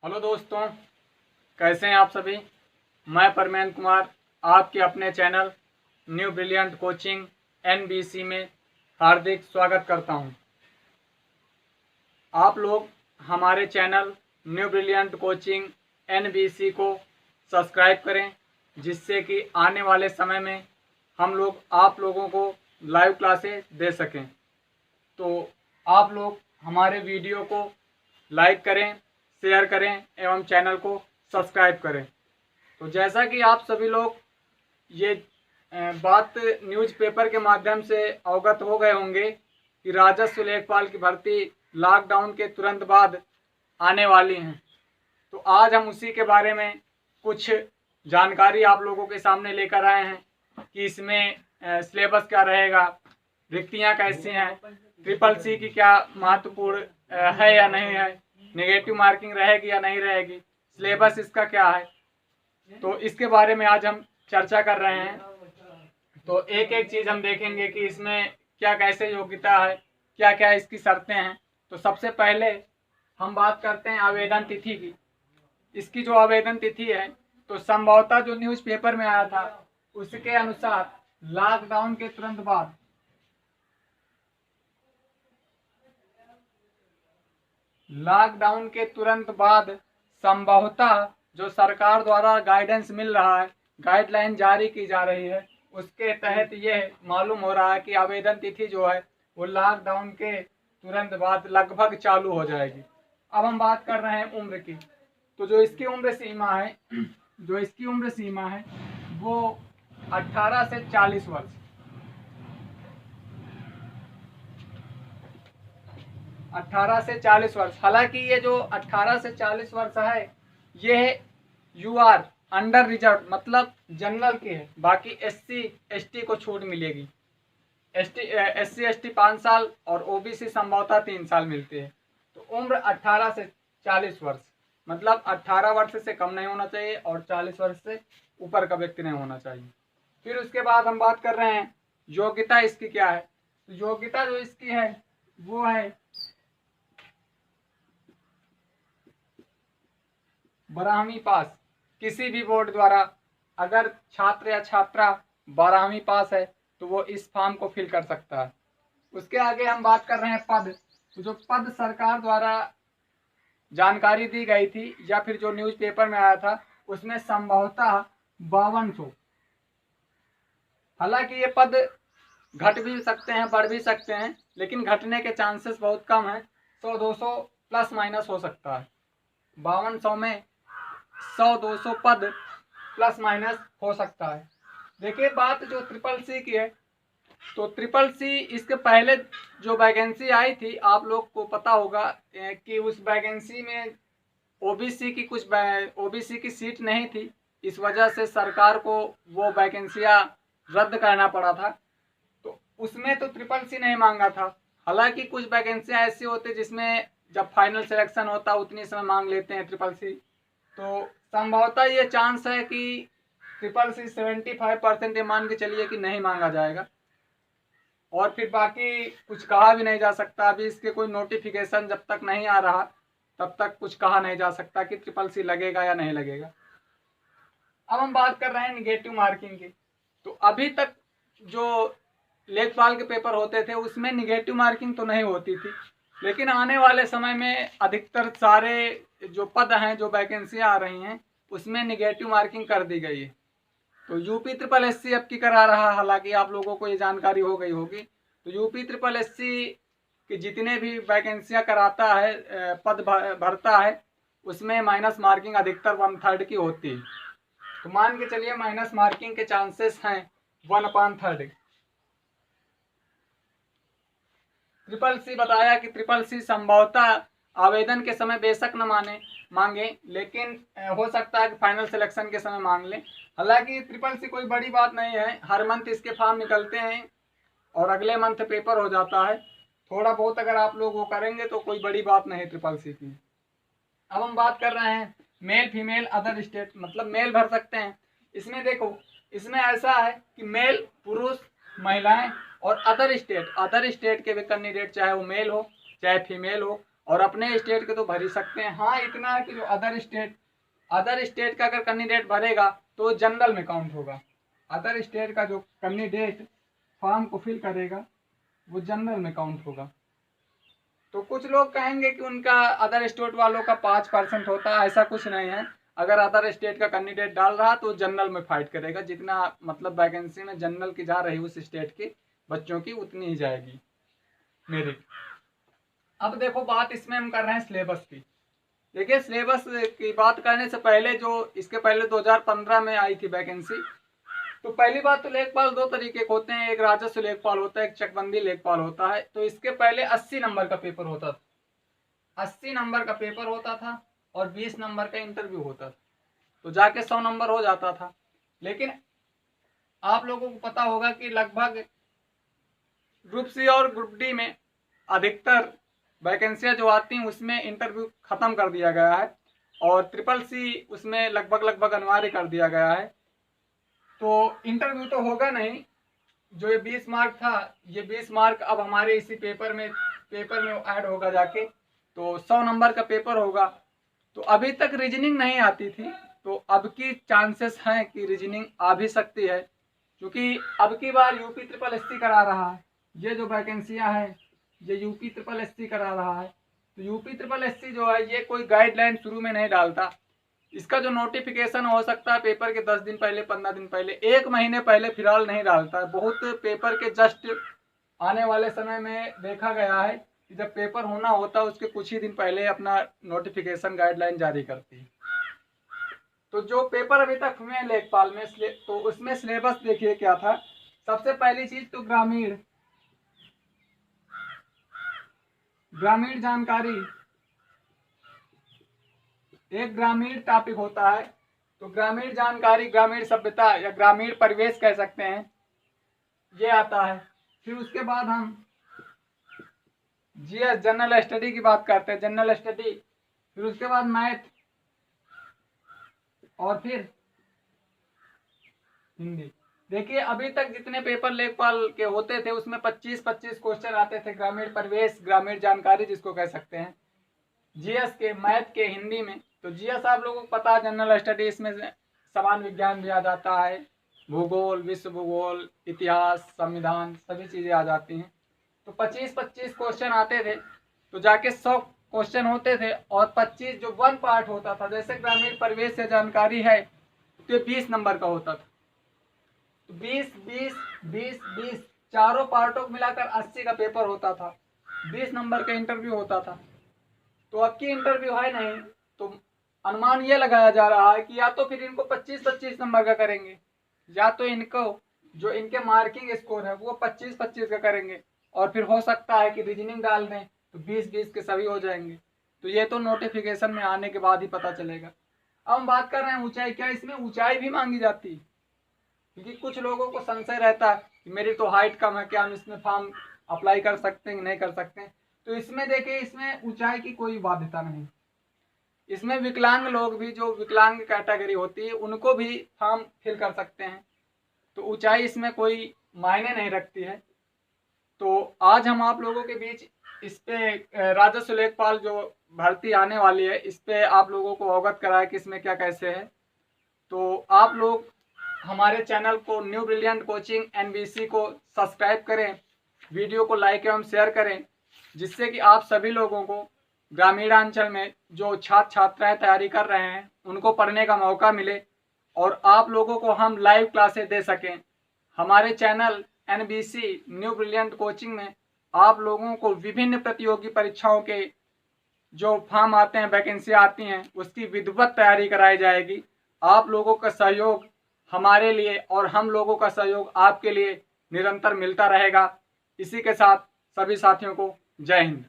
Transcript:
Hello दोस्तों, कैसे हैं आप सभी। मैं परमेन कुमार आपके अपने channel new brilliant coaching NBC में हार्दिक स्वागत करता हूं। आप लोग हमारे channel new brilliant coaching NBC को सब्सक्राइब करें, जिससे कि आने वाले समय में हम लोग आप लोगों को लाइव क्लासेस दे सकें। तो आप लोग हमारे वीडियो को लाइक करें, शेयर करें एवं चैनल को सब्सक्राइब करें। तो जैसा कि आप सभी लोग ये बात न्यूज़पेपर के माध्यम से अवगत हो गए होंगे कि राजस्व लेखपाल की भर्ती लॉकडाउन के तुरंत बाद आने वाली हैं। तो आज हम उसी के बारे में कुछ जानकारी आप लोगों के सामने लेकर आए हैं कि इसमें सिलेबस क्या रहेगा, रिक्तियाँ कैसी हैं, CCC की क्या महत्वपूर्ण है या नहीं है, नेगेटिव मार्किंग रहेगी या नहीं रहेगी, सिलेबस इसका क्या है। तो इसके बारे में आज हम चर्चा कर रहे हैं। तो एक एक चीज़ हम देखेंगे कि इसमें क्या कैसे योग्यता है, क्या क्या इसकी शर्तें हैं। तो सबसे पहले हम बात करते हैं आवेदन तिथि की। इसकी जो आवेदन तिथि है, तो संभवतः जो न्यूज़पेपर में आया था उसके अनुसार लॉकडाउन के तुरंत बाद संभवतः जो सरकार द्वारा गाइडेंस मिल रहा है, गाइडलाइन जारी की जा रही है, उसके तहत ये मालूम हो रहा है कि आवेदन तिथि जो है वो लॉकडाउन के तुरंत बाद लगभग चालू हो जाएगी। अब हम बात कर रहे हैं उम्र की। तो जो इसकी उम्र सीमा है वो 18 से 40 वर्ष। 18 से 40 वर्ष। हालांकि ये जो 18 से 40 वर्ष है ये UR अंडर रिजर्व मतलब जनरल के है। बाकी SC ST को छूट मिलेगी। SC ST 5 साल और OBC संभवतः 3 साल मिलते हैं। तो उम्र 18 से 40 वर्ष मतलब 18 वर्ष से कम नहीं होना चाहिए और 40 वर्ष से ऊपर का व्यक्ति नहीं होना चाहिए। फिर उसके बाद हम बात कर रहे हैं योग्यता इसकी क्या है। तो योग्यता जो इसकी है वो है 12वीं पास। किसी भी बोर्ड द्वारा अगर छात्र या छात्रा 12वीं पास है तो वो इस फॉर्म को फिल कर सकता है। उसके आगे हम बात कर रहे हैं पद। तो जो पद सरकार द्वारा जानकारी दी गई थी या फिर जो न्यूज़पेपर में आया था उसमें संभवतः 5200। हालांकि ये पद घट भी सकते हैं, बढ़ भी सकते हैं, लेकिन घटने के चांसेस बहुत कम है। 100-200 प्लस माइनस हो सकता है। 5200 में 100-200 पद प्लस माइनस हो सकता है। देखिए बात जो CCC की है, तो CCC इसके पहले जो वैकेंसी आई थी आप लोग को पता होगा कि उस वैकेंसी में OBC की सीट नहीं थी। इस वजह से सरकार को वो वैकेंसियाँ रद्द करना पड़ा था। तो उसमें तो CCC नहीं मांगा था। हालांकि कुछ वैकेंसियाँ ऐसी होती जिसमें जब फाइनल सिलेक्शन होता उतनी समय मांग लेते हैं CCC। तो संभवतः ये चांस है कि CCC 75% ये मान के चलिए कि नहीं मांगा जाएगा। और फिर बाकी कुछ कहा भी नहीं जा सकता। अभी इसके कोई नोटिफिकेशन जब तक नहीं आ रहा तब तक कुछ कहा नहीं जा सकता कि CCC लगेगा या नहीं लगेगा। अब हम बात कर रहे हैं निगेटिव मार्किंग की। तो अभी तक जो लेखपाल के पेपर होते थे उसमें निगेटिव मार्किंग तो नहीं होती थी, लेकिन आने वाले समय में अधिकतर सारे जो पद हैं, जो वैकेंसियाँ आ रही हैं, उसमें निगेटिव मार्किंग कर दी गई है। तो UPSSC अब की करा रहा। हालांकि आप लोगों को ये जानकारी हो गई होगी। तो UPSSC की जितने भी वैकेंसियाँ कराता है, पद भरता है, उसमें माइनस मार्किंग अधिकतर 1/3 की होती है। तो मान के चलिए माइनस मार्किंग के चांसेस हैं 1/3। CCC बताया कि CCC संभवतः आवेदन के समय बेशक न मांगे, लेकिन हो सकता है कि फाइनल सिलेक्शन के समय मांग लें। हालांकि CCC कोई बड़ी बात नहीं है। हर मंथ इसके फॉर्म निकलते हैं और अगले मंथ पेपर हो जाता है। थोड़ा बहुत अगर आप लोग वो करेंगे तो कोई बड़ी बात नहीं CCC की। अब हम बात कर रहे हैं मेल फीमेल अदर स्टेट मतलब मेल भर सकते हैं। इसमें देखो, इसमें ऐसा है कि मेल पुरुष महिलाएं और अदर स्टेट के भी कैंडिडेट, चाहे वो मेल हो चाहे फीमेल हो, और अपने स्टेट के तो भर ही सकते हैं। हाँ इतना है कि जो अदर स्टेट का अगर कैंडिडेट भरेगा तो जनरल में काउंट होगा। अदर स्टेट का जो कैंडिडेट फॉर्म को फिल करेगा वो जनरल में काउंट होगा। तो कुछ लोग कहेंगे कि उनका अदर स्टेट वालों का 5% होता है, ऐसा कुछ नहीं है। अगर अदर स्टेट का कैंडिडेट डाल रहा तो जनरल में फाइट करेगा, जितना मतलब वैकेंसी में जनरल की जा रही उस स्टेट के बच्चों की उतनी ही जाएगी मेरिट। अब देखो बात इसमें हम कर रहे हैं सिलेबस की। देखिए सिलेबस की बात करने से पहले जो इसके पहले 2015 में आई थी वैकेंसी, तो पहली बात तो लेखपाल दो तरीके के होते हैं, एक राजस्व लेखपाल होता है, एक चकबंदी लेखपाल होता है। तो इसके पहले 80 नंबर का पेपर होता था, 80 नंबर का पेपर होता था और 20 नंबर का इंटरव्यू होता था, तो जाके 100 नंबर हो जाता था। लेकिन आप लोगों को पता होगा कि लगभग ग्रुप सी और ग्रुप डी में अधिकतर वैकेंसियां जो आती हैं उसमें इंटरव्यू खत्म कर दिया गया है और ट्रिपल सी उसमें लगभग अनिवार्य कर दिया गया है। तो इंटरव्यू तो होगा नहीं, जो ये 20 मार्क था ये 20 मार्क अब हमारे इसी पेपर में ऐड होगा जाके, तो 100 नंबर का पेपर होगा। तो अभी तक रीजनिंग नहीं आती थी, तो अब की चांसेस हैं कि रीजनिंग आ भी सकती है, क्योंकि अब की बार यूपी ट्रिपल एससी करा रहा है। ये जो वैकेंसियां हैं ये यूपी ट्रिपल एससी करा रहा है। तो यूपी ट्रिपल एससी जो है ये कोई गाइडलाइन शुरू में नहीं डालता, इसका जो नोटिफिकेशन हो सकता है पेपर के 10 दिन पहले, 15 दिन पहले, 1 महीने पहले फिलहाल नहीं डालता है। बहुत पेपर के जस्ट आने वाले समय में देखा गया है कि जब पेपर होना होता है उसके कुछ ही दिन पहले अपना नोटिफिकेशन गाइडलाइन जारी करती है। तो जो पेपर अभी तक हुए हैं लेखपाल में, तो उसमें सिलेबस देखिए क्या था। सबसे पहली चीज तो ग्रामीण जानकारी, एक ग्रामीण टॉपिक होता है। तो ग्रामीण जानकारी, ग्रामीण सभ्यता या ग्रामीण परिवेश कह सकते हैं, ये आता है। फिर उसके बाद हम जीएस जनरल स्टडी की बात करते हैं, जनरल स्टडी। फिर उसके बाद मैथ और फिर हिंदी। देखिए अभी तक जितने पेपर लेखपाल के होते थे उसमें 25-25 क्वेश्चन आते थे ग्रामीण परिवेश, ग्रामीण जानकारी जिसको कह सकते हैं, जीएस के, मैथ के, हिंदी में। तो जीएस आप लोगों को पता है जनरल स्टडी, इसमें समान विज्ञान भी आ जाता है, भूगोल, विश्व भूगोल, इतिहास, संविधान, सभी चीज़ें आ जाती हैं। तो 25-25 क्वेश्चन आते थे, तो जाके 100 क्वेश्चन होते थे और 25 जो 1 पार्ट होता था, जैसे ग्रामीण परिवेश से जानकारी है तो ये 20 नंबर का होता था। तो 20 चारों पार्टों को मिलाकर 80 का पेपर होता था, 20 नंबर का इंटरव्यू होता था। तो अब की इंटरव्यू है नहीं, तो अनुमान ये लगाया जा रहा है कि या तो फिर इनको 25-25 नंबर का करेंगे, या तो इनको जो इनके मार्किंग स्कोर है वो 25-25 का करेंगे, और फिर हो सकता है कि रीजनिंग डाल दें तो 20-20 के सभी हो जाएंगे। तो ये तो नोटिफिकेशन में आने के बाद ही पता चलेगा। अब हम बात कर रहे हैं ऊंचाई, क्या इसमें ऊंचाई भी मांगी जाती है? क्योंकि कुछ लोगों को संशय रहता है कि मेरी तो हाइट कम है, क्या हम इसमें फॉर्म अप्लाई कर सकते हैं, नहीं कर सकते हैं। तो इसमें देखिए इसमें ऊंचाई की कोई बाध्यता नहीं, इसमें विकलांग लोग भी, जो विकलांग कैटेगरी होती है उनको भी फॉर्म फिल कर सकते हैं। तो ऊंचाई इसमें कोई मायने नहीं रखती है। तो आज हम आप लोगों के बीच इस पे राजस्व लेखपाल जो भर्ती आने वाली है इस पे आप लोगों को अवगत कराया कि इसमें क्या कैसे है। तो आप लोग हमारे चैनल को न्यू ब्रिलियंट कोचिंग NBC को सब्सक्राइब करें, वीडियो को लाइक एवं शेयर करें, जिससे कि आप सभी लोगों को ग्रामीणांचल में जो छात्र छात्राएं तैयारी कर रहे हैं उनको पढ़ने का मौका मिले और आप लोगों को हम लाइव क्लासेस दे सकें। हमारे channel NBC new brilliant coaching में आप लोगों को विभिन्न प्रतियोगी परीक्षाओं के जो फॉर्म आते हैं, वैकेंसी आती हैं, उसकी विधिवत तैयारी कराई जाएगी। आप लोगों का सहयोग हमारे लिए और हम लोगों का सहयोग आपके लिए निरंतर मिलता रहेगा। इसी के साथ सभी साथियों को जय हिंद।